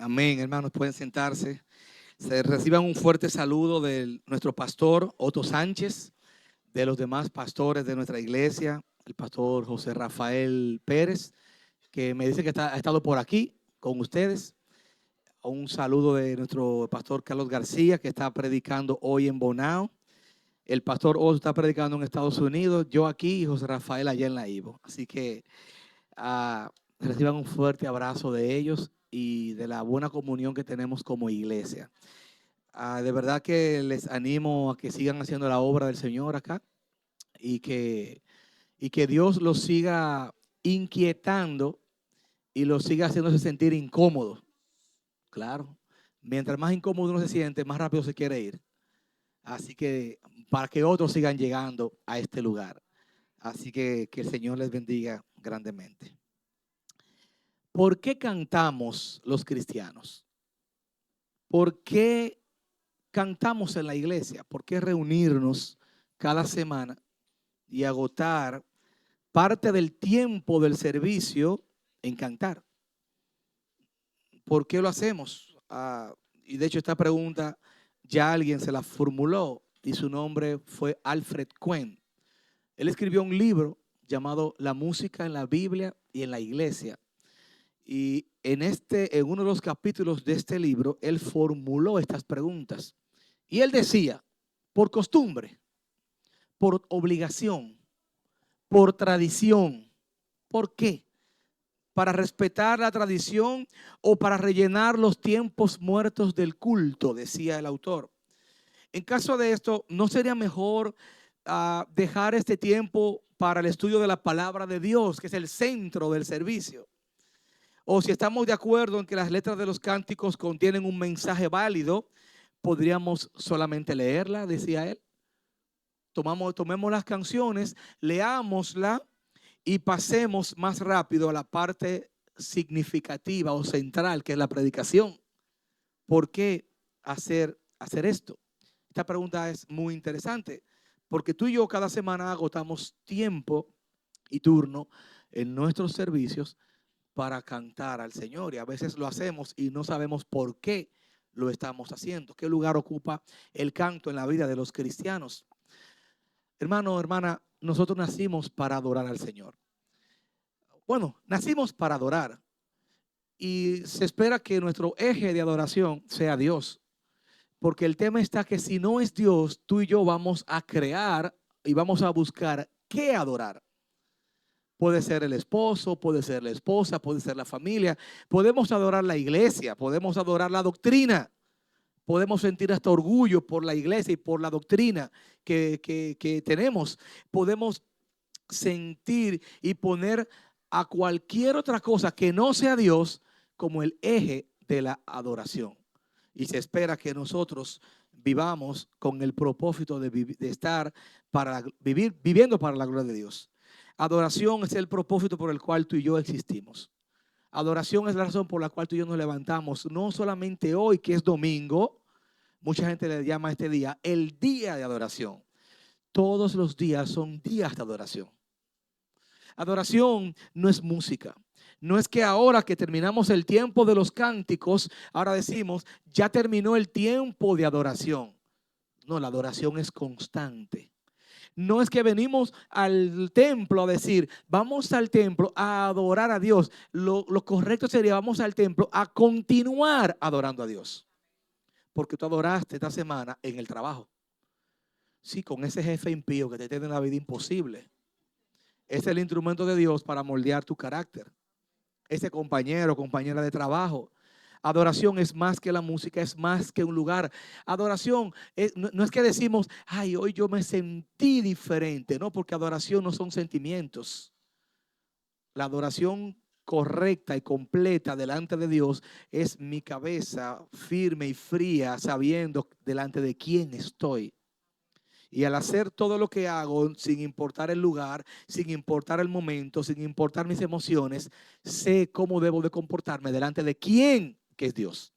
Amén, hermanos, pueden sentarse. Se reciban un fuerte saludo de nuestro pastor Otto Sánchez, de los demás pastores de nuestra iglesia, el pastor José Rafael Pérez, que me dice que ha estado por aquí con ustedes. Un saludo de nuestro pastor Carlos García, que está predicando hoy en Bonao. El pastor Otto está predicando en Estados Unidos, yo aquí y José Rafael allá en la Ivo. Así que reciban un fuerte abrazo de ellos y de la buena comunión que tenemos como iglesia. De verdad que les animo a que sigan haciendo la obra del Señor acá y que Dios los siga inquietando y los siga haciéndose sentir incómodos. Claro, mientras más incómodo uno se siente, más rápido se quiere ir. Así que para que otros sigan llegando a este lugar. Así que el Señor les bendiga grandemente. ¿Por qué cantamos los cristianos? ¿Por qué cantamos en la iglesia? ¿Por qué reunirnos cada semana y agotar parte del tiempo del servicio en cantar? ¿Por qué lo hacemos? Y de hecho esta pregunta ya alguien se la formuló y su nombre fue Alfred Quinn. Él escribió un libro llamado La música en la Biblia y en la iglesia. Y en uno de los capítulos de este libro, él formuló estas preguntas. Y él decía, por costumbre, por obligación, por tradición. ¿Por qué? ¿Para respetar la tradición o para rellenar los tiempos muertos del culto?, decía el autor. En caso de esto, ¿no sería mejor dejar este tiempo para el estudio de la palabra de Dios, que es el centro del servicio? O si estamos de acuerdo en que las letras de los cánticos contienen un mensaje válido, podríamos solamente leerla, decía él. Tomemos las canciones, leámosla y pasemos más rápido a la parte significativa o central, que es la predicación. ¿Por qué hacer esto? Esta pregunta es muy interesante, porque tú y yo cada semana agotamos tiempo y turno en nuestros servicios para cantar al Señor, y a veces lo hacemos y no sabemos por qué lo estamos haciendo. ¿Qué lugar ocupa el canto en la vida de los cristianos? Hermano, hermana, nosotros nacimos para adorar al Señor. Bueno, nacimos para adorar y se espera que nuestro eje de adoración sea Dios, porque el tema está que si no es Dios, tú y yo vamos a crear y vamos a buscar qué adorar. Puede ser el esposo, puede ser la esposa, puede ser la familia. Podemos adorar la iglesia, podemos adorar la doctrina. Podemos sentir hasta orgullo por la iglesia y por la doctrina que tenemos. Podemos sentir y poner a cualquier otra cosa que no sea Dios como el eje de la adoración. Y se espera que nosotros vivamos con el propósito de estar viviendo para la gloria de Dios. Adoración es el propósito por el cual tú y yo existimos. Adoración es la razón por la cual tú y yo nos levantamos, no solamente hoy que es domingo. Mucha gente le llama a este día el día de adoración. Todos los días son días de adoración. Adoración no es música. No es que ahora que terminamos el tiempo de los cánticos, ahora decimos, ya terminó el tiempo de adoración. No, la adoración es constante. No es que venimos al templo a decir, vamos al templo a adorar a Dios. Lo correcto sería, vamos al templo a continuar adorando a Dios. Porque tú adoraste esta semana en el trabajo. Sí, con ese jefe impío que te tiene la vida imposible. Es el instrumento de Dios para moldear tu carácter. Ese compañero, compañera de trabajo. Adoración es más que la música, es más que un lugar. Adoración no es que decimos, ay, hoy yo me sentí diferente. No, porque adoración no son sentimientos. La adoración correcta y completa delante de Dios es mi cabeza firme y fría, sabiendo delante de quién estoy. Y al hacer todo lo que hago, sin importar el lugar, sin importar el momento, sin importar mis emociones, sé cómo debo de comportarme delante de quién, que es Dios.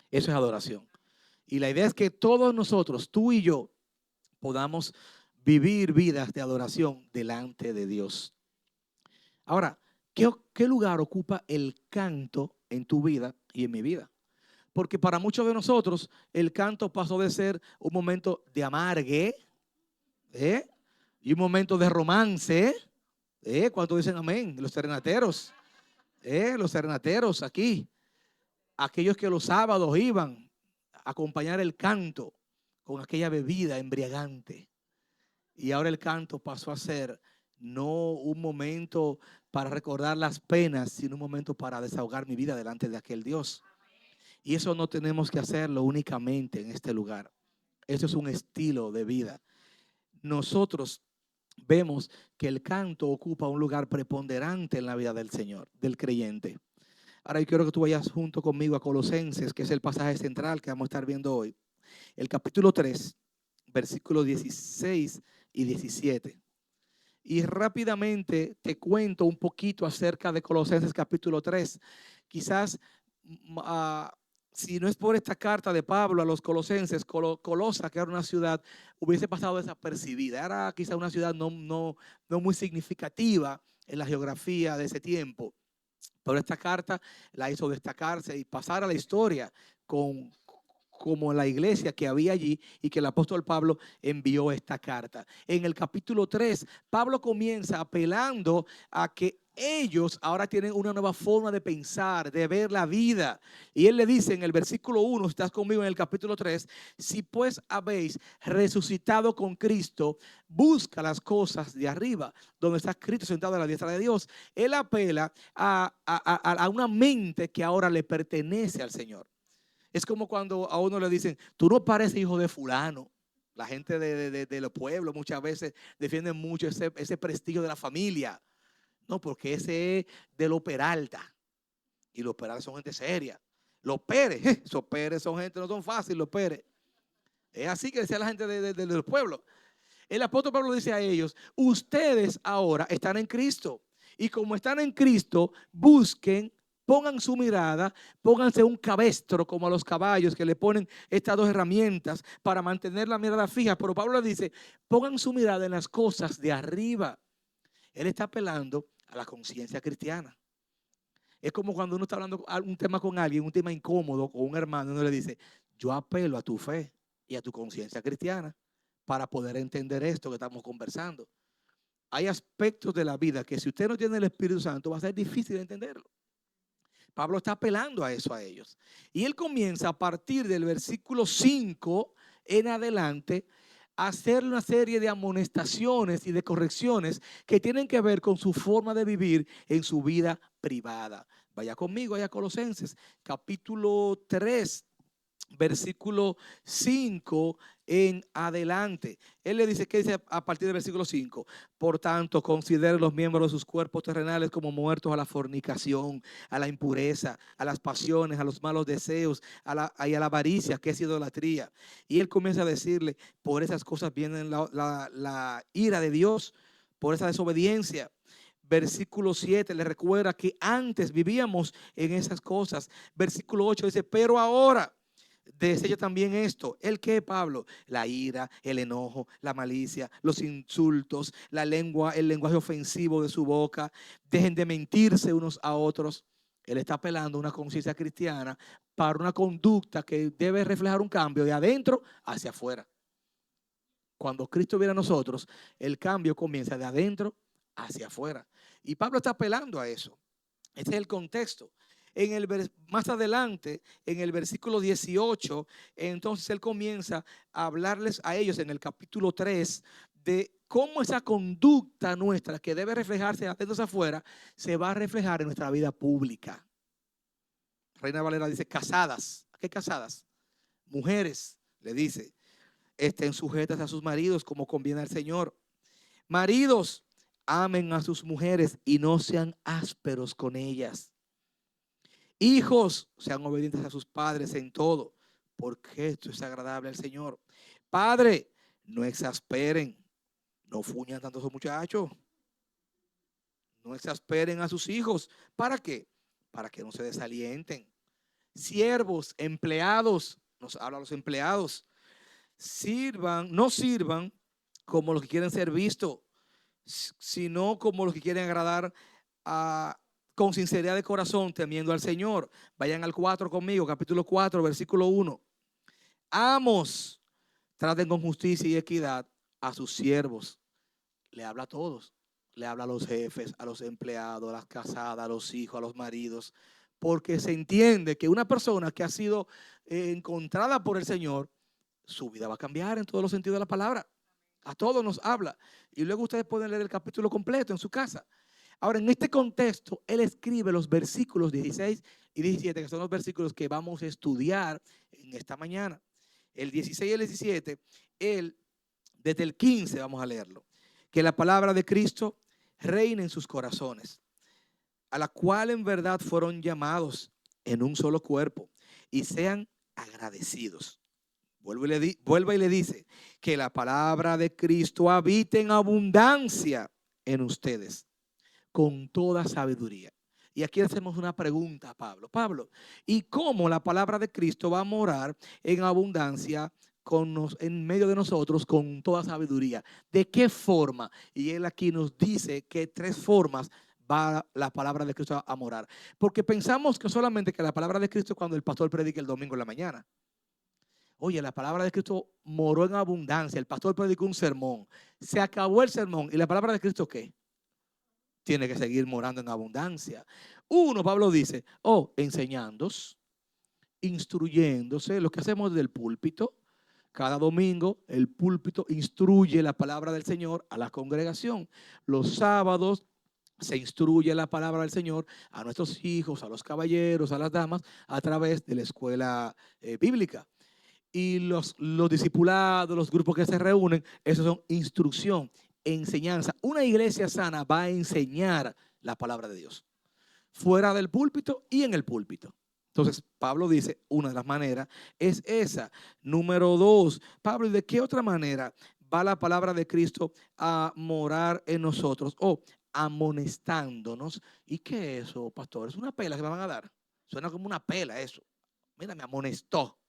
Eso es adoración. Y la idea es que todos nosotros, tú y yo, podamos vivir vidas de adoración delante de Dios. Ahora, ¿qué lugar ocupa el canto en tu vida y en mi vida. Porque para muchos de nosotros el canto pasó de ser un momento de amargue, ¿eh? Y un momento de romance, ¿eh? ¿Cuántos dicen amén? Los serenateros aquí, aquellos que los sábados iban a acompañar el canto con aquella bebida embriagante. Y ahora el canto pasó a ser no un momento para recordar las penas, sino un momento para desahogar mi vida delante de aquel Dios. Y eso no tenemos que hacerlo únicamente en este lugar. Eso es un estilo de vida. Nosotros vemos que el canto ocupa un lugar preponderante en la vida del Señor, del creyente. Ahora yo quiero que tú vayas junto conmigo a Colosenses, que es el pasaje central que vamos a estar viendo hoy. El capítulo 3, versículos 16 y 17. Y rápidamente te cuento un poquito acerca de Colosenses capítulo 3. Quizás si no es por esta carta de Pablo a los colosenses, Colosa, que era una ciudad, hubiese pasado desapercibida. Era quizás una ciudad no muy significativa en la geografía de ese tiempo. Pero esta carta la hizo destacarse y pasar a la historia como la iglesia que había allí y que el apóstol Pablo envió esta carta. En el capítulo 3, Pablo comienza apelando a que ellos ahora tienen una nueva forma de pensar, de ver la vida. Y él le dice en el versículo 1, estás conmigo en el capítulo 3, si pues habéis resucitado con Cristo, busca las cosas de arriba, donde está Cristo sentado a la diestra de Dios. Él apela a una mente que ahora le pertenece al Señor. Es como cuando a uno le dicen, tú no pareces hijo de fulano. La gente de los pueblos muchas veces defienden mucho ese prestigio de la familia. No, porque ese es de los Peralta. Y los Peralta son gente seria. Los Pérez, esos Pérez son gente, no son fáciles los Pérez. Es así que decía la gente de los pueblos. El apóstol Pablo dice a ellos, ustedes ahora están en Cristo. Y como están en Cristo, busquen, pongan su mirada, pónganse un cabestro como a los caballos que le ponen estas dos herramientas para mantener la mirada fija. Pero Pablo dice, pongan su mirada en las cosas de arriba. Él está apelando a la conciencia cristiana. Es como cuando uno está hablando un tema con alguien, un tema incómodo con un hermano, y uno le dice, yo apelo a tu fe y a tu conciencia cristiana para poder entender esto que estamos conversando. Hay aspectos de la vida que si usted no tiene el Espíritu Santo va a ser difícil entenderlo. Pablo está apelando a eso a ellos. Y él comienza a partir del versículo 5 en adelante a hacer una serie de amonestaciones y de correcciones que tienen que ver con su forma de vivir en su vida privada. Vaya conmigo allá a Colosenses, capítulo 3. Versículo 5 en adelante. Él le dice, ¿qué dice a partir del versículo 5? Por tanto, considere los miembros de sus cuerpos terrenales como muertos a la fornicación, a la impureza, a las pasiones, a los malos deseos, y a la avaricia, que es idolatría. Y él comienza a decirle, por esas cosas viene la ira de Dios, por esa desobediencia. Versículo 7 le recuerda que antes vivíamos en esas cosas. Versículo 8 dice, pero ahora desecha también esto. ¿El qué, Pablo? La ira, el enojo, la malicia, los insultos, la lengua, el lenguaje ofensivo de su boca. Dejen de mentirse unos a otros. Él está apelando a una conciencia cristiana para una conducta que debe reflejar un cambio de adentro hacia afuera. Cuando Cristo viene a nosotros, el cambio comienza de adentro hacia afuera. Y Pablo está apelando a eso. Este es el contexto. Más adelante, en el versículo 18, entonces él comienza a hablarles a ellos en el capítulo 3 de cómo esa conducta nuestra que debe reflejarse adentro hacia afuera se va a reflejar en nuestra vida pública. Reina Valera dice, casadas. ¿A qué casadas? Mujeres, le dice, estén sujetas a sus maridos como conviene al Señor. Maridos, amen a sus mujeres y no sean ásperos con ellas. Hijos, sean obedientes a sus padres en todo, porque esto es agradable al Señor. Padre, no exasperen, no fuñan tanto a esos muchachos. No exasperen a sus hijos. ¿Para qué? Para que no se desalienten. Siervos, empleados, nos habla a los empleados. No sirvan como los que quieren ser vistos, sino como los que quieren agradar con sinceridad de corazón, temiendo al Señor. Vayan al 4 conmigo, capítulo 4, versículo 1. Amos, traten con justicia y equidad a sus siervos. Le habla a todos. Le habla a los jefes, a los empleados, a las casadas, a los hijos, a los maridos. Porque se entiende que una persona que ha sido encontrada por el Señor, su vida va a cambiar en todos los sentidos de la palabra. A todos nos habla. Y luego ustedes pueden leer el capítulo completo en su casa. Ahora, en este contexto, él escribe los versículos 16 y 17, que son los versículos que vamos a estudiar en esta mañana. El 16 y el 17, él, desde el 15 vamos a leerlo. Que la palabra de Cristo reine en sus corazones, a la cual en verdad fueron llamados en un solo cuerpo, y sean agradecidos. Vuelve y le dice que la palabra de Cristo habite en abundancia en ustedes, con toda sabiduría. Y aquí hacemos una pregunta a Pablo. Pablo, ¿y cómo la palabra de Cristo va a morar en abundancia en medio de nosotros con toda sabiduría? ¿De qué forma? Y él aquí nos dice que 3 formas va la palabra de Cristo a morar. Porque pensamos que solamente que la palabra de Cristo es cuando el pastor predica el domingo en la mañana. Oye, la palabra de Cristo moró en abundancia. El pastor predicó un sermón. Se acabó el sermón. ¿Y la palabra de Cristo qué? Tiene que seguir morando en abundancia. Pablo dice, enseñándos, instruyéndose, lo que hacemos desde el púlpito. Cada domingo el púlpito instruye la palabra del Señor a la congregación. Los sábados se instruye la palabra del Señor a nuestros hijos, a los caballeros, a las damas, a través de la escuela bíblica. Y los discipulados, los grupos que se reúnen, esos son instrucción, enseñanza. Una iglesia sana va a enseñar la palabra de Dios, fuera del púlpito y en el púlpito. Entonces, Pablo dice, una de las maneras es esa. Número 2, Pablo, ¿de qué otra manera va la palabra de Cristo a morar en nosotros? Amonestándonos. ¿Y qué es eso, pastor? ¿Es una pela que me van a dar? Suena como una pela eso. Mira, me amonestó.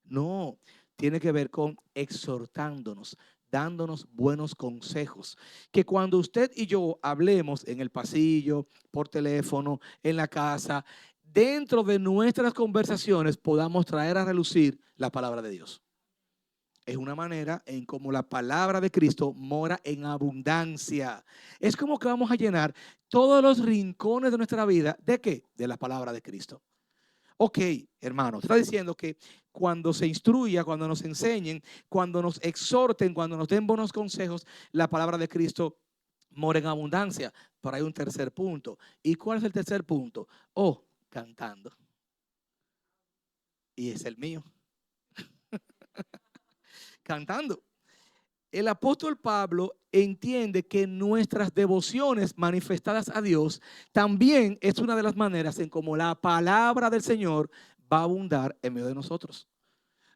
No, tiene que ver con exhortándonos, dándonos buenos consejos. Que cuando usted y yo hablemos en el pasillo, por teléfono, en la casa, dentro de nuestras conversaciones podamos traer a relucir la palabra de Dios. Es una manera en cómo la palabra de Cristo mora en abundancia. Es como que vamos a llenar todos los rincones de nuestra vida. ¿De qué? De la palabra de Cristo. Ok, hermano, está diciendo que cuando se instruya, cuando nos enseñen, cuando nos exhorten, cuando nos den buenos consejos, la palabra de Cristo mora en abundancia. Pero hay un tercer punto. ¿Y cuál es el tercer punto? Cantando. Y es el mío. Cantando. El apóstol Pablo entiende que nuestras devociones manifestadas a Dios también es una de las maneras en cómo la palabra del Señor va a abundar en medio de nosotros.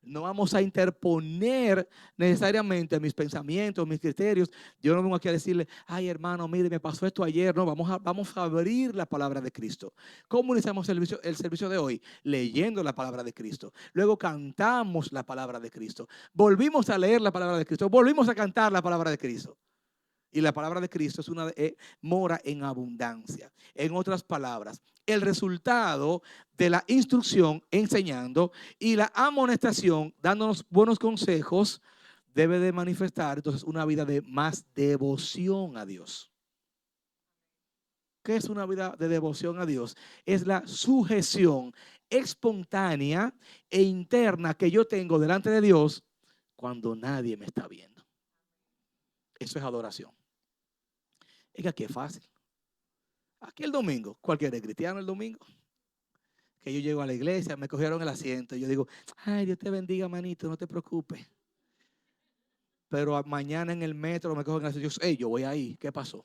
No vamos a interponer necesariamente mis pensamientos, mis criterios. Yo no vengo aquí a decirle, ay hermano, mire, me pasó esto ayer. No, vamos a abrir la palabra de Cristo. ¿Cómo iniciamos el servicio de hoy? Leyendo la palabra de Cristo. Luego cantamos la palabra de Cristo. Volvimos a leer la palabra de Cristo. Volvimos a cantar la palabra de Cristo. Y la palabra de Cristo mora en abundancia. En otras palabras, el resultado de la instrucción enseñando y la amonestación dándonos buenos consejos debe de manifestar entonces una vida de más devoción a Dios. ¿Qué es una vida de devoción a Dios? Es la sujeción espontánea e interna que yo tengo delante de Dios cuando nadie me está viendo. Eso es adoración. Es que aquí es fácil. Aquí el domingo, cualquiera es cristiano el domingo. Que yo llego a la iglesia, me cogieron el asiento y yo digo, ay, Dios te bendiga, manito, no te preocupes. Pero mañana en el metro me cogen el asiento y yo voy ahí, ¿qué pasó?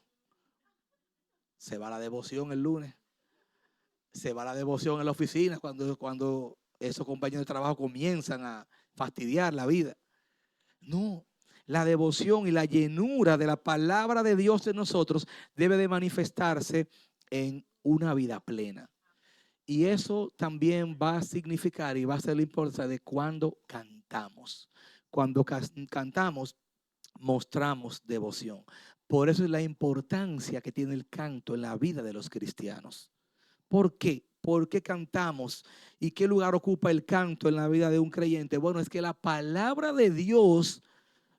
Se va la devoción el lunes. Se va la devoción en la oficina cuando esos compañeros de trabajo comienzan a fastidiar la vida. No, la devoción y la llenura de la palabra de Dios en nosotros debe de manifestarse en una vida plena. Y eso también va a significar y va a ser la importancia de cuando cantamos. Cuando cantamos, mostramos devoción. Por eso es la importancia que tiene el canto en la vida de los cristianos. ¿Por qué? ¿Por qué cantamos? ¿Y qué lugar ocupa el canto en la vida de un creyente? Bueno, es que la palabra de Dios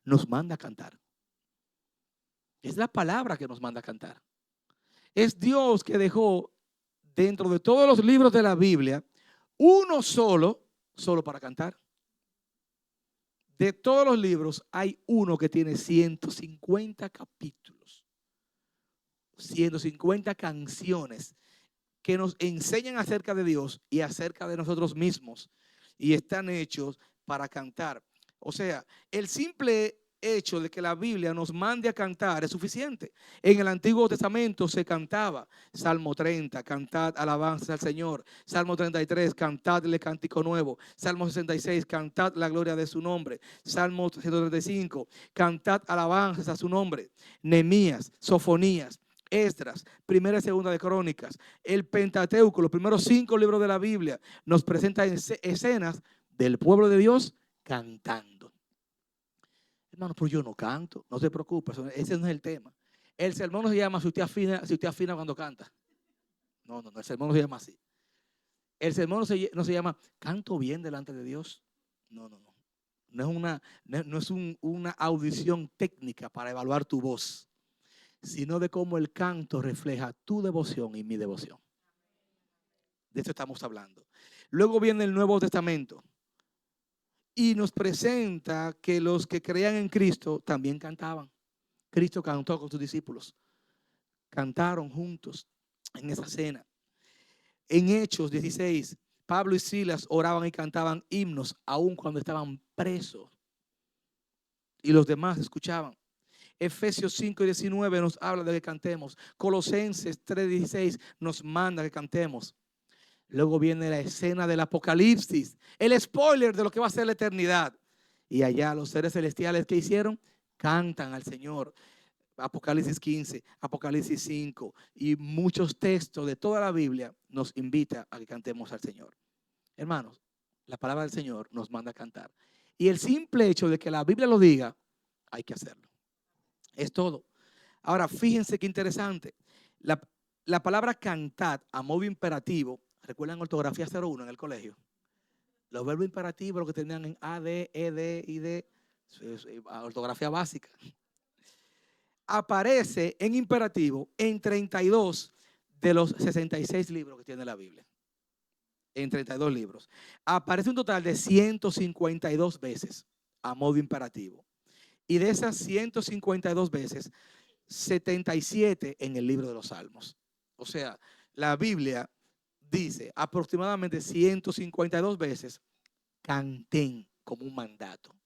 nos manda a cantar. Es la palabra que nos manda a cantar. Es Dios que dejó dentro de todos los libros de la Biblia uno solo para cantar. De todos los libros hay uno que tiene 150 capítulos, 150 canciones que nos enseñan acerca de Dios y acerca de nosotros mismos y están hechos para cantar. O sea, el simple hecho de que la Biblia nos mande a cantar es suficiente. En el Antiguo Testamento se cantaba Salmo 30, cantad alabanzas al Señor. Salmo 33, cantadle cántico nuevo. Salmo 66, cantad la gloria de su nombre. Salmo 135, cantad alabanzas a su nombre. Nehemías, Sofonías, Esdras, primera y segunda de Crónicas, el Pentateuco, los primeros 5 libros de la Biblia, nos presentan escenas del pueblo de Dios cantando. Hermano, pero yo no canto, no se preocupe, ese no es el tema. El sermón no se llama si usted afina cuando canta. No, el sermón no se llama así. El sermón no se llama canto bien delante de Dios. No. No es una audición técnica para evaluar tu voz, sino de cómo el canto refleja tu devoción y mi devoción. De esto estamos hablando. Luego viene el Nuevo Testamento y nos presenta que los que creían en Cristo también cantaban. Cristo cantó con sus discípulos. Cantaron juntos en esa cena. En Hechos 16, Pablo y Silas oraban y cantaban himnos aun cuando estaban presos. Y los demás escuchaban. Efesios 5:19 nos habla de que cantemos. Colosenses 3:16 nos manda que cantemos. Luego viene la escena del Apocalipsis, el spoiler de lo que va a ser la eternidad. Y allá los seres celestiales, ¿qué hicieron? Cantan al Señor. Apocalipsis 15, Apocalipsis 5 y muchos textos de toda la Biblia nos invita a que cantemos al Señor. Hermanos, la palabra del Señor nos manda a cantar. Y el simple hecho de que la Biblia lo diga, hay que hacerlo. Es todo. Ahora, fíjense qué interesante. La palabra cantar a modo imperativo, ¿recuerdan ortografía 01 en el colegio? Los verbos imperativos, lo que tenían en AD, ED, ID, ortografía básica. Aparece en imperativo en 32 de los 66 libros que tiene la Biblia. En 32 libros. Aparece un total de 152 veces a modo imperativo. Y de esas 152 veces, 77 en el libro de los Salmos. O sea, la Biblia dice aproximadamente 152 veces, canten como un mandato,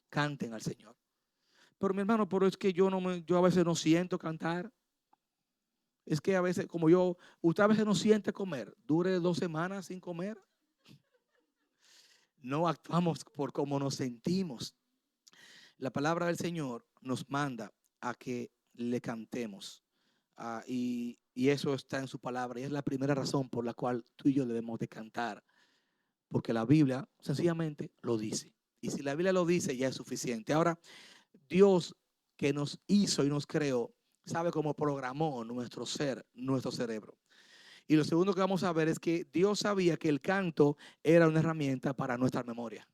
canten al Señor. Pero mi hermano, pero es que yo a veces no siento cantar. Es que a veces, usted a veces no siente comer, dure 2 semanas sin comer. No actuamos por cómo nos sentimos. La palabra del Señor nos manda a que le cantemos. Y eso está en su palabra. Y es la primera razón por la cual tú y yo debemos de cantar. Porque la Biblia sencillamente lo dice. Y si la Biblia lo dice, ya es suficiente. Ahora, Dios que nos hizo y nos creó, sabe cómo programó nuestro ser, nuestro cerebro. Y lo segundo que vamos a ver es que Dios sabía que el canto era una herramienta para nuestra memoria.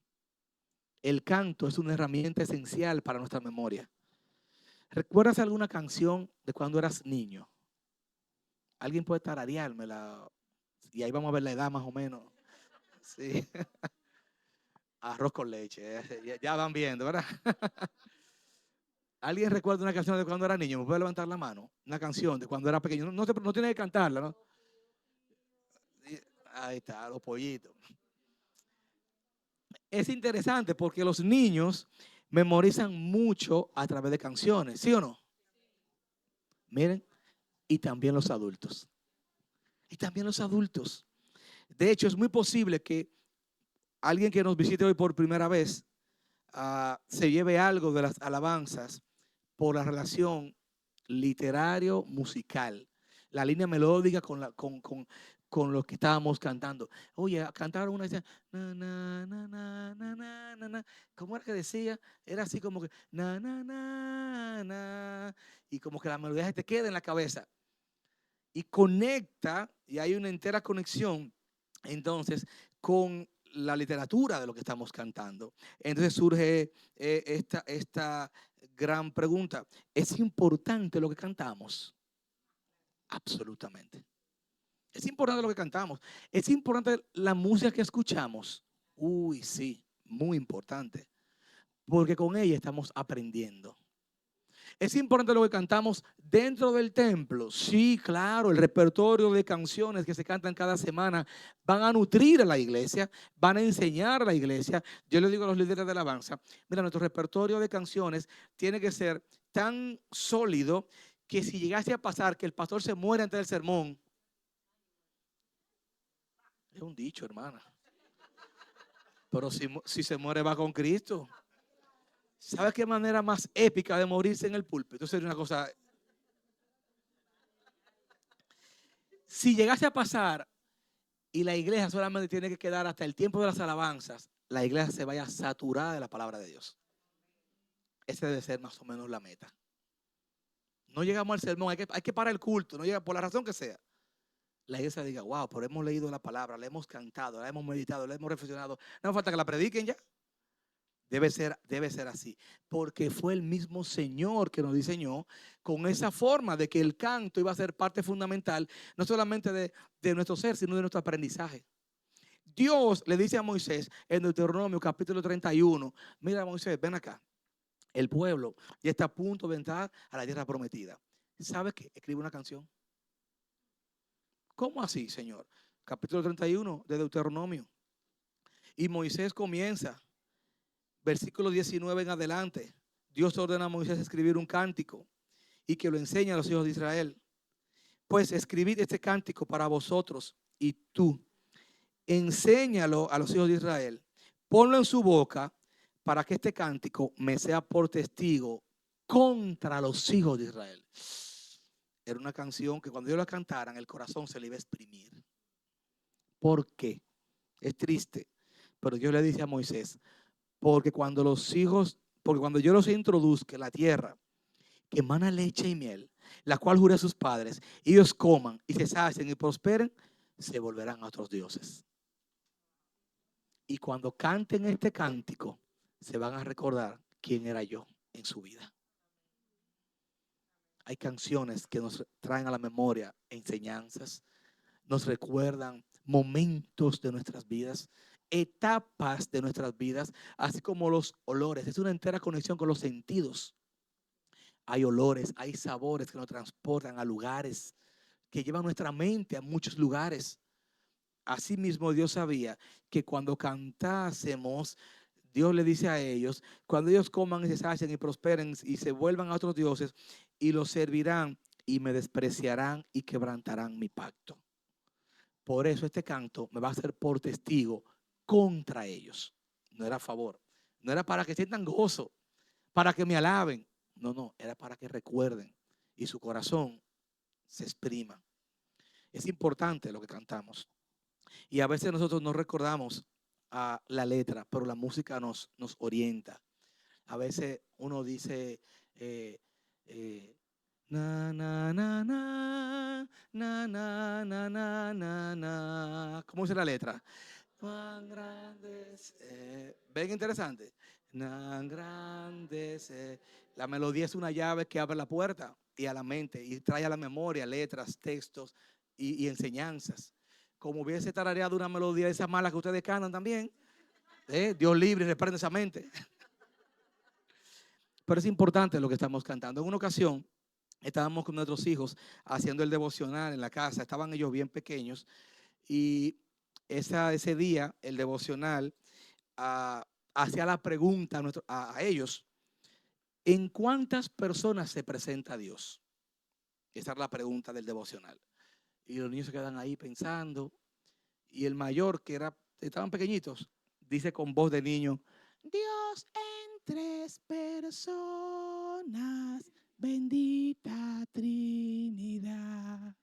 El canto es una herramienta esencial para nuestra memoria. ¿Recuerdas alguna canción de cuando eras niño? Alguien puede tarareármela y ahí vamos a ver la edad más o menos. Sí. Arroz con leche. Ya van viendo, ¿verdad? ¿Alguien recuerda una canción de cuando era niño? ¿Me puede levantar la mano? Una canción de cuando era pequeño. No tiene que cantarla, ¿no? Ahí está, los pollitos. Es interesante porque los niños memorizan mucho a través de canciones, ¿sí o no? Miren, y también los adultos. Y también los adultos. De hecho, es muy posible que alguien que nos visite hoy por primera vez se lleve algo de las alabanzas por la relación literario-musical, la línea melódica con lo que estábamos cantando. Oye, cantaron una y decía, na, na, na, na, na, na, na, na. ¿Cómo era que decía? Era así como que, na, y como que la melodía se te queda en la cabeza. y conecta, y hay una entera conexión entonces con la literatura de lo que estamos cantando. Entonces surge esta gran pregunta: ¿es importante lo que cantamos? Absolutamente. Es importante lo que cantamos. Es importante la música que escuchamos. Uy, sí, muy importante. Porque con ella estamos aprendiendo. Es importante lo que cantamos dentro del templo. Sí, claro, el repertorio de canciones que se cantan cada semana van a nutrir a la iglesia, van a enseñar a la iglesia. Yo le digo a los líderes de alabanza: mira, nuestro repertorio de canciones tiene que ser tan sólido que si llegase a pasar que el pastor se muere antes del sermón, es un dicho, hermana, pero si se muere va con Cristo. ¿Sabes qué manera más épica de morirse en el púlpito? Eso sería una cosa. Si llegase a pasar y la iglesia solamente tiene que quedar hasta el tiempo de las alabanzas, la iglesia se vaya saturada de la palabra de Dios. Esa debe ser más o menos la meta. No llegamos al sermón, hay que parar el culto, no llega por la razón que sea. La iglesia diga: wow, pero hemos leído la palabra, la hemos cantado, la hemos meditado, la hemos reflexionado. No falta que la prediquen ya. Debe ser así, porque fue el mismo Señor que nos diseñó con esa forma de que el canto iba a ser parte fundamental, no solamente de nuestro ser, sino de nuestro aprendizaje. Dios le dice a Moisés en Deuteronomio capítulo 31, mira, Moisés, ven acá, el pueblo ya está a punto de entrar a la tierra prometida. ¿Sabes qué? Escribe una canción. ¿Cómo así, Señor? Capítulo 31 de Deuteronomio. Y Moisés comienza, versículo 19 en adelante. Dios ordena a Moisés escribir un cántico y que lo enseñe a los hijos de Israel. Pues escribid este cántico para vosotros, y tú enséñalo a los hijos de Israel. Ponlo en su boca para que este cántico me sea por testigo contra los hijos de Israel. Era una canción que cuando ellos la cantaran, el corazón se le iba a exprimir. ¿Por qué? Es triste, pero Dios le dice a Moisés: porque cuando yo los introduzca en la tierra que emana leche y miel, la cual juré a sus padres, ellos coman y se sacien y prosperen, se volverán a otros dioses. Y cuando canten este cántico, se van a recordar quién era yo en su vida. Hay canciones que nos traen a la memoria enseñanzas, nos recuerdan momentos de nuestras vidas, etapas de nuestras vidas, así como los olores. Es una entera conexión con los sentidos. Hay olores, hay sabores que nos transportan a lugares, que llevan nuestra mente a muchos lugares. Asimismo, Dios sabía que cuando cantásemos, Dios le dice a ellos: cuando ellos coman y se sacien y prosperen y se vuelvan a otros dioses y los servirán y me despreciarán y quebrantarán mi pacto. Por eso este canto me va a ser por testigo contra ellos. No era a favor, no era para que sientan gozo, para que me alaben. No, no, era para que recuerden y su corazón se exprima. Es importante lo que cantamos. Y a veces nosotros no recordamos la letra, pero la música nos orienta. A veces uno dice, eh, eh, na, na, na, na, na, na, na, na, na, na. ¿Cómo dice la letra? Cuán grandes, ven interesante. Tan grandes. La melodía es una llave que abre la puerta y a la mente y trae a la memoria letras, textos y enseñanzas. Como hubiese tarareado una melodía de esas malas que ustedes cantan también. Dios libre y reprende esa mente. Pero es importante lo que estamos cantando. En una ocasión estábamos con nuestros hijos haciendo el devocional en la casa. Estaban ellos bien pequeños y ese día el devocional hacía la pregunta a ellos: ¿en cuántas personas se presenta Dios? Esa es la pregunta del devocional. Y los niños se quedan ahí pensando. Y el mayor, estaban pequeñitos, dice con voz de niño: Dios en tres personas, bendita Trinidad.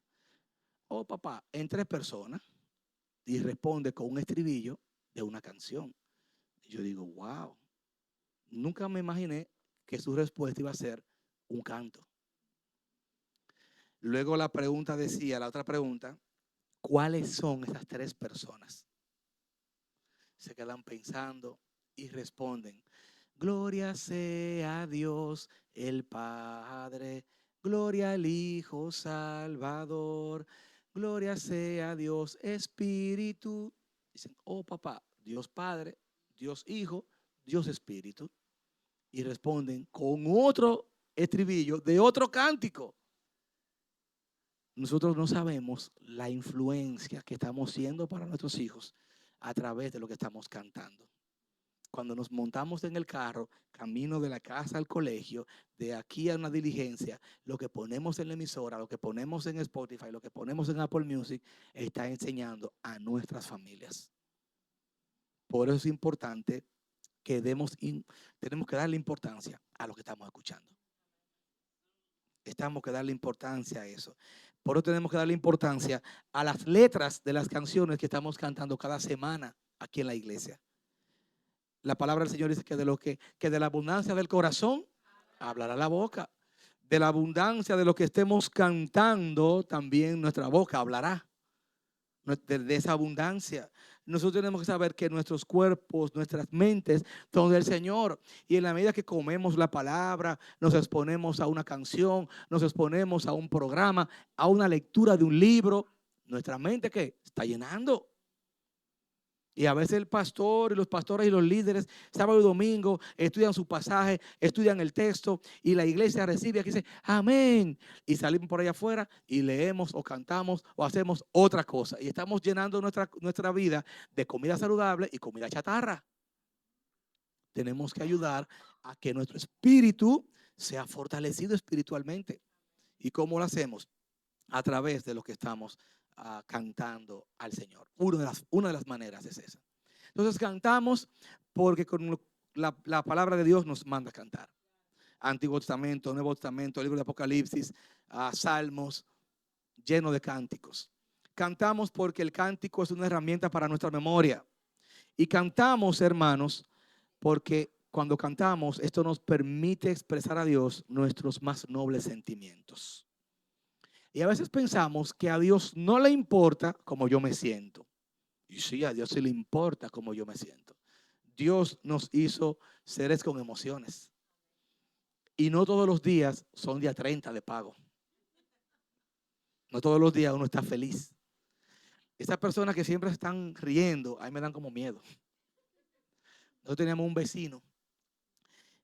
Oh, papá, en tres personas. Y responde con un estribillo de una canción. Y yo digo: wow, nunca me imaginé que su respuesta iba a ser un canto. Luego la pregunta decía, la otra pregunta, ¿cuáles son esas tres personas? Se quedan pensando y responden: gloria sea a Dios el Padre, gloria al Hijo Salvador, gloria sea a Dios Espíritu. Dicen: oh papá, Dios Padre, Dios Hijo, Dios Espíritu. Y responden con otro estribillo de otro cántico. Nosotros no sabemos la influencia que estamos siendo para nuestros hijos a través de lo que estamos cantando. Cuando nos montamos en el carro, camino de la casa al colegio, de aquí a una diligencia, lo que ponemos en la emisora, lo que ponemos en Spotify, lo que ponemos en Apple Music, está enseñando a nuestras familias. Por eso es importante que tenemos que darle importancia a lo que estamos escuchando. Tenemos que darle importancia a eso. Por eso tenemos que darle importancia a las letras de las canciones que estamos cantando cada semana aquí en la iglesia. La palabra del Señor dice que de la abundancia del corazón hablará la boca. De la abundancia de lo que estemos cantando, también nuestra boca hablará. De esa abundancia. Nosotros tenemos que saber que nuestros cuerpos, nuestras mentes son del Señor. Y en la medida que comemos la palabra, nos exponemos a una canción, nos exponemos a un programa, a una lectura de un libro, nuestra mente ¿qué? Está llenando. Y a veces el pastor y los pastores y los líderes, sábado y domingo, estudian su pasaje, estudian el texto y la iglesia recibe aquí dice amén. Y salimos por allá afuera y leemos o cantamos o hacemos otra cosa. Y estamos llenando nuestra vida de comida saludable y comida chatarra. Tenemos que ayudar a que nuestro espíritu sea fortalecido espiritualmente. ¿Y cómo lo hacemos? A través de lo que estamos cantando al Señor. Una de las maneras es esa. Entonces cantamos porque con la palabra de Dios nos manda a cantar. Antiguo Testamento, Nuevo Testamento, el libro de Apocalipsis, Salmos, lleno de cánticos. Cantamos porque el cántico es una herramienta para nuestra memoria. Y cantamos, hermanos, porque cuando cantamos, esto nos permite expresar a Dios nuestros más nobles sentimientos. Y a veces pensamos que a Dios no le importa cómo yo me siento. Y sí, a Dios sí le importa cómo yo me siento. Dios nos hizo seres con emociones. Y no todos los días son día 30 de pago. No todos los días uno está feliz. Esas personas que siempre están riendo, a mí me dan como miedo. Nosotros teníamos un vecino,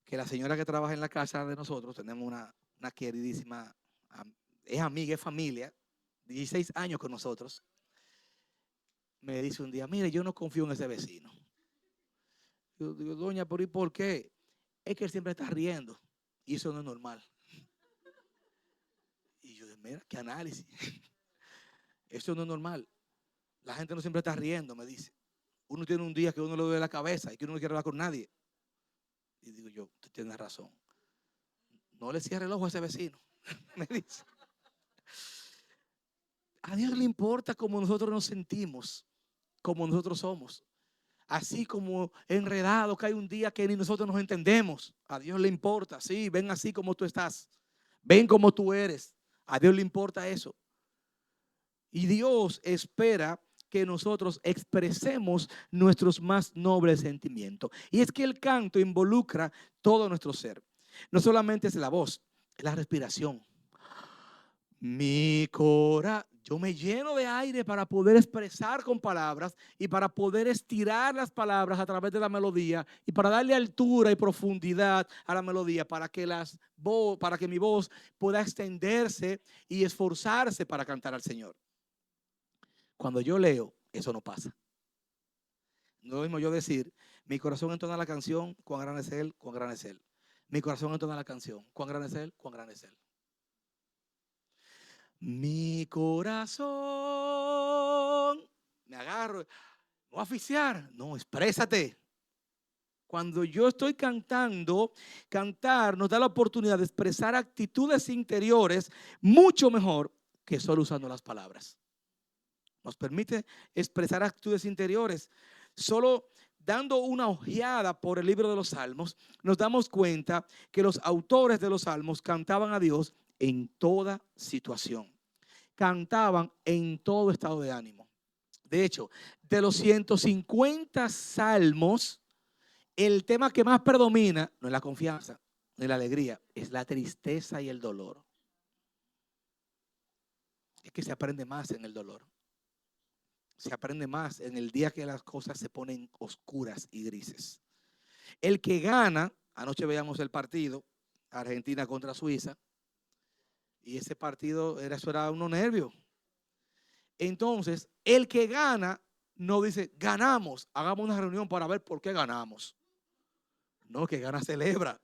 que la señora que trabaja en la casa de nosotros, tenemos una queridísima, es amiga, es familia, 16 años con nosotros. Me dice un día: mire, yo no confío en ese vecino. Yo digo: doña, ¿pero y por qué? Es que él siempre está riendo y eso no es normal. Y yo digo: mira, qué análisis. Eso no es normal. La gente no siempre está riendo, me dice. Uno tiene un día que uno le duele la cabeza y que uno no quiere hablar con nadie. Y digo yo: usted tiene razón. No le cierre el ojo a ese vecino. Me dice. A Dios le importa cómo nosotros nos sentimos, como nosotros somos. Así como enredado que hay un día que ni nosotros nos entendemos. A Dios le importa. Sí, ven así como tú estás. Ven como tú eres. A Dios le importa eso. Y Dios espera que nosotros expresemos nuestros más nobles sentimientos. Y es que el canto involucra todo nuestro ser. No solamente es la voz, es la respiración. Yo me lleno de aire para poder expresar con palabras y para poder estirar las palabras a través de la melodía y para darle altura y profundidad a la melodía para que mi voz pueda extenderse y esforzarse para cantar al Señor. Cuando yo leo, eso no pasa. No es lo mismo yo decir: mi corazón entona la canción, cuán grande es Él, cuán grande es Él. Mi corazón entona la canción, cuán grande es Él, cuán grande es Él. Mi corazón, me agarro, me voy a asfixiar. No, exprésate. Cuando yo estoy cantando, cantar nos da la oportunidad de expresar actitudes interiores mucho mejor que solo usando las palabras. Nos permite expresar actitudes interiores. Solo dando una ojeada por el libro de los Salmos, nos damos cuenta que los autores de los Salmos cantaban a Dios en toda situación. Cantaban en todo estado de ánimo. De hecho, de los 150 salmos, el tema que más predomina no es la confianza, ni la alegría, es la tristeza y el dolor. Es que se aprende más en el dolor. Se aprende más en el día que las cosas se ponen oscuras y grises. El que gana, anoche veíamos el partido, Argentina contra Suiza, y ese partido eso era unos nervios. Entonces, el que gana no dice, ganamos, hagamos una reunión para ver por qué ganamos. No, el que gana celebra.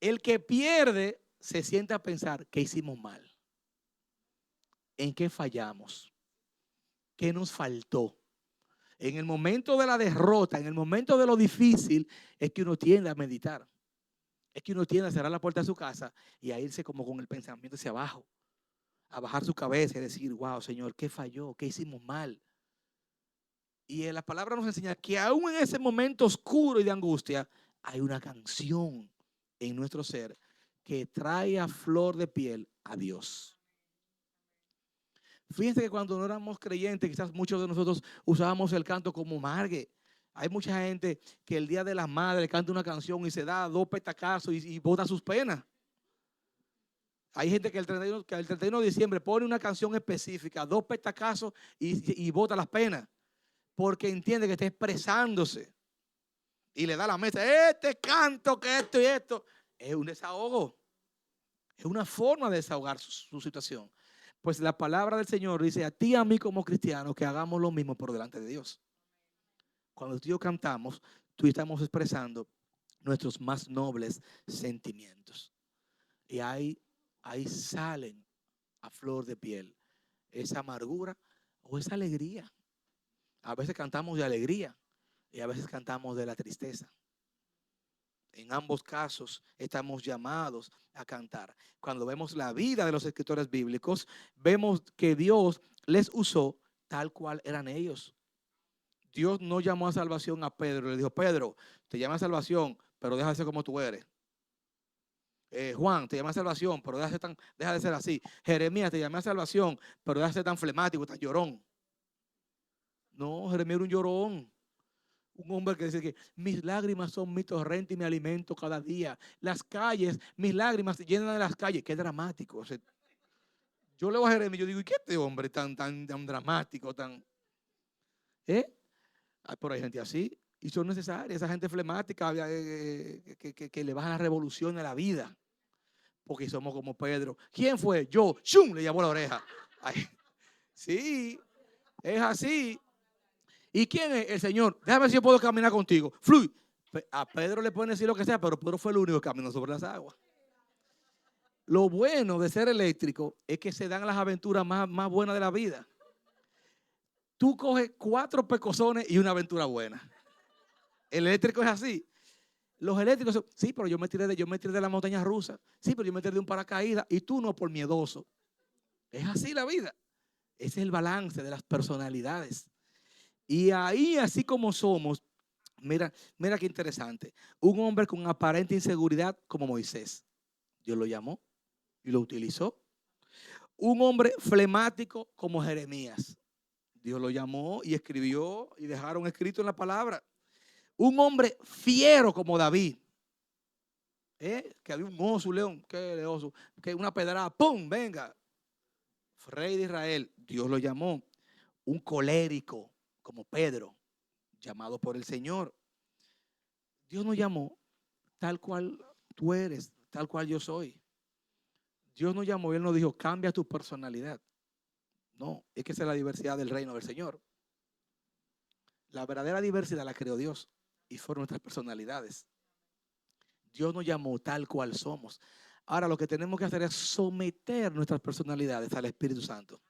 El que pierde se sienta a pensar qué hicimos mal, en qué fallamos, qué nos faltó. En el momento de la derrota, en el momento de lo difícil, es que uno tiende a meditar. Es que uno tiende a cerrar la puerta de su casa y a irse como con el pensamiento hacia abajo, a bajar su cabeza y decir, wow, Señor, ¿qué falló? ¿Qué hicimos mal? Y la palabra nos enseña que aún en ese momento oscuro y de angustia, hay una canción en nuestro ser que trae a flor de piel a Dios. Fíjense que cuando no éramos creyentes, quizás muchos de nosotros usábamos el canto como margue. Hay mucha gente que el día de las madres canta una canción y se da 2 petacazos y bota sus penas. Hay gente que el 31 de diciembre pone una canción específica, 2 petacazos y bota las penas, porque entiende que está expresándose. Y le da a la mesa, este canto, que esto y esto. Es un desahogo. Es una forma de desahogar su situación. Pues la palabra del Señor dice a ti y a mí como cristianos que hagamos lo mismo por delante de Dios. Cuando tú y yo cantamos, tú y estamos expresando nuestros más nobles sentimientos. Y ahí salen a flor de piel esa amargura o esa alegría. A veces cantamos de alegría y a veces cantamos de la tristeza. En ambos casos estamos llamados a cantar. Cuando vemos la vida de los escritores bíblicos, vemos que Dios les usó tal cual eran ellos. Dios no llamó a salvación a Pedro. Le dijo, Pedro, te llama a salvación, pero deja de ser como tú eres. Juan, te llama a salvación, pero deja de ser así. Jeremías, te llama a salvación, pero deja de ser tan flemático, tan llorón. No, Jeremías era un llorón. Un hombre que dice que mis lágrimas son mi torrente y mi alimento cada día. Las calles, mis lágrimas llenan de las calles. Qué dramático. O sea, yo leo a Jeremías y yo digo, ¿y qué este hombre tan dramático, tan? Pero hay gente así y son necesarias. Esa gente flemática que le baja la revolución a la vida. Porque somos como Pedro. ¿Quién fue? Yo. ¡Chum! Le llamó la oreja. Ay, sí, es así. ¿Y quién es? El Señor. Déjame ver si yo puedo caminar contigo. Fluye. A Pedro le pueden decir lo que sea, pero Pedro fue el único que caminó sobre las aguas. Lo bueno de ser eléctrico es que se dan las aventuras más buenas de la vida. Tú coges 4 pecosones y una aventura buena. El eléctrico es así. Los eléctricos, sí, pero yo me tiré de la montaña rusa. Sí, pero yo me tiré de un paracaídas y tú no por miedoso. Es así la vida. Ese es el balance de las personalidades. Y ahí, así como somos, mira qué interesante. Un hombre con aparente inseguridad como Moisés. Dios lo llamó y lo utilizó. Un hombre flemático como Jeremías. Dios lo llamó y escribió y dejaron escrito en la palabra. Un hombre fiero como David. Que había un oso, un león, que oso, que una pedrada, ¡pum! Venga. Rey de Israel, Dios lo llamó. Un colérico como Pedro, llamado por el Señor. Dios nos llamó tal cual tú eres, tal cual yo soy. Dios nos llamó y Él nos dijo, cambia tu personalidad. No, es que esa es la diversidad del reino del Señor. La verdadera diversidad la creó Dios y fueron nuestras personalidades. Dios nos llamó tal cual somos. Ahora lo que tenemos que hacer es someter nuestras personalidades al Espíritu Santo.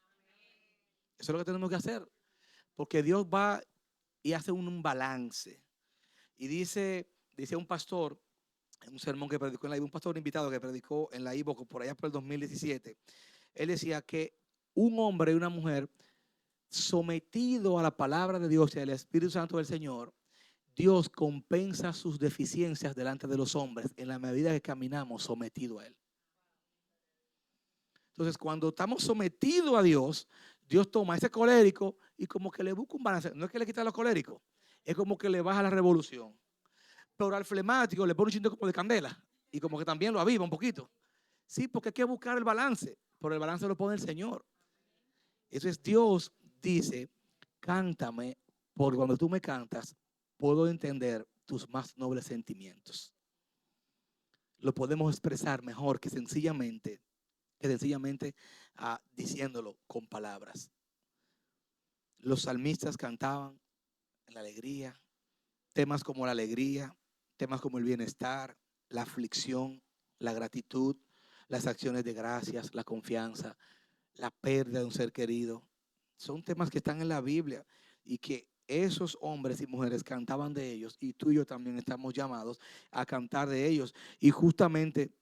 Eso es lo que tenemos que hacer. Porque Dios va y hace un balance. Y dice un pastor, en un sermón que predicó en la IBO, un pastor invitado que predicó en la IBO por allá por el 2017, él decía que un hombre y una mujer sometido a la palabra de Dios y al Espíritu Santo del Señor, Dios compensa sus deficiencias delante de los hombres en la medida que caminamos sometido a Él. Entonces, cuando estamos sometidos a Dios, Dios toma ese colérico y como que le busca un balance. No es que le quita los coléricos, es como que le baja la revolución. Pero al flemático le pone un chinto como de candela y como que también lo aviva un poquito. Sí, porque hay que buscar el balance, pero el balance lo pone el Señor. Entonces Dios dice, cántame, porque cuando tú me cantas, puedo entender tus más nobles sentimientos. Lo podemos expresar mejor que sencillamente diciéndolo con palabras. Los salmistas cantaban en la alegría, temas como la alegría, temas como el bienestar, la aflicción, la gratitud, las acciones de gracias, la confianza, la pérdida de un ser querido. Son temas que están en la Biblia y que esos hombres y mujeres cantaban de ellos, y tú y yo también estamos llamados a cantar de ellos. Y justamente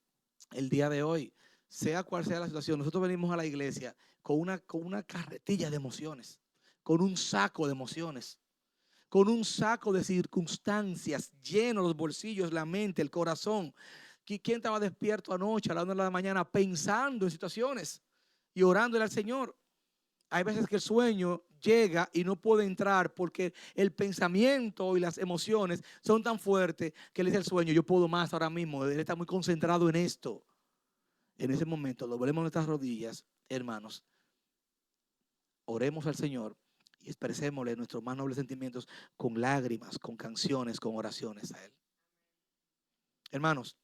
el día de hoy, sea cual sea la situación, nosotros venimos a la iglesia con una carretilla de emociones, con un saco de emociones, con un saco de circunstancias, llenos los bolsillos, la mente, el corazón. ¿Quién estaba despierto anoche a la 1 de la mañana pensando en situaciones y orándole al Señor? Hay veces que el sueño llega y no puede entrar porque el pensamiento y las emociones son tan fuertes que le dice el sueño, yo puedo más ahora mismo. Él está muy concentrado en esto. En ese momento, doblemos nuestras rodillas, hermanos, oremos al Señor y expresémosle nuestros más nobles sentimientos con lágrimas, con canciones, con oraciones a Él. Hermanos,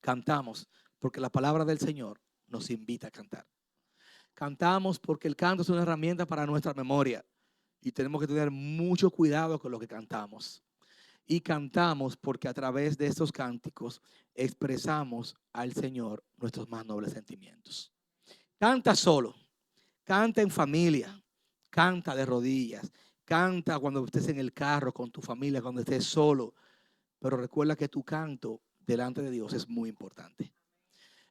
cantamos porque la palabra del Señor nos invita a cantar. Cantamos porque el canto es una herramienta para nuestra memoria y tenemos que tener mucho cuidado con lo que cantamos. Y cantamos porque a través de estos cánticos expresamos al Señor nuestros más nobles sentimientos. Canta solo, canta en familia, canta de rodillas, canta cuando estés en el carro con tu familia, cuando estés solo. Pero recuerda que tu canto delante de Dios es muy importante.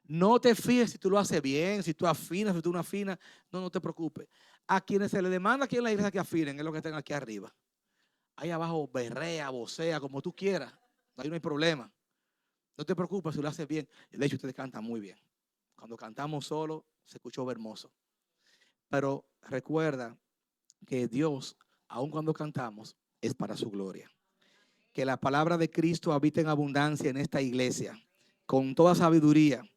No te fíes si tú lo haces bien, si tú afinas, si tú no afinas. No, no te preocupes. A quienes se les demanda aquí en la iglesia que afinen, es lo que están aquí arriba. Ahí abajo berrea, vocea, como tú quieras. Ahí no hay problema. No te preocupes si lo haces bien. De hecho, ustedes cantan muy bien. Cuando cantamos solo, se escuchó hermoso. Pero recuerda que Dios, aun cuando cantamos, es para su gloria. Que la palabra de Cristo habite en abundancia en esta iglesia, con toda sabiduría,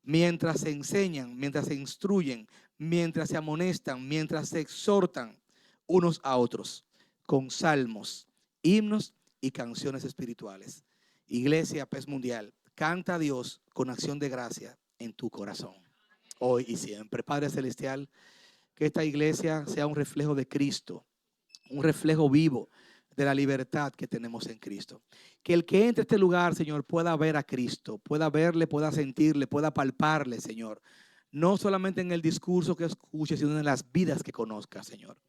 mientras se enseñan, mientras se instruyen, mientras se amonestan, mientras se exhortan unos a otros, con salmos, himnos y canciones espirituales. Iglesia Pez Mundial, canta a Dios con acción de gracia en tu corazón, hoy y siempre. Padre Celestial, que esta iglesia sea un reflejo de Cristo, un reflejo vivo de la libertad que tenemos en Cristo. Que el que entre a este lugar, Señor, pueda ver a Cristo, pueda verle, pueda sentirle, pueda palparle, Señor. No solamente en el discurso que escuche, sino en las vidas que conozca, Señor.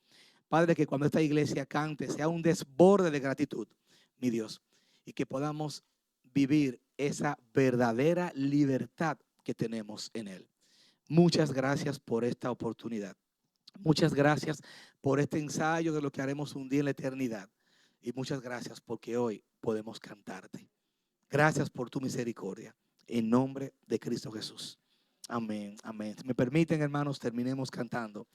Padre, que cuando esta iglesia cante sea un desborde de gratitud, mi Dios, y que podamos vivir esa verdadera libertad que tenemos en Él. Muchas gracias por esta oportunidad. Muchas gracias por este ensayo de lo que haremos un día en la eternidad. Y muchas gracias porque hoy podemos cantarte. Gracias por tu misericordia. En nombre de Cristo Jesús. Amén, amén. Si me permiten, hermanos, terminemos cantando.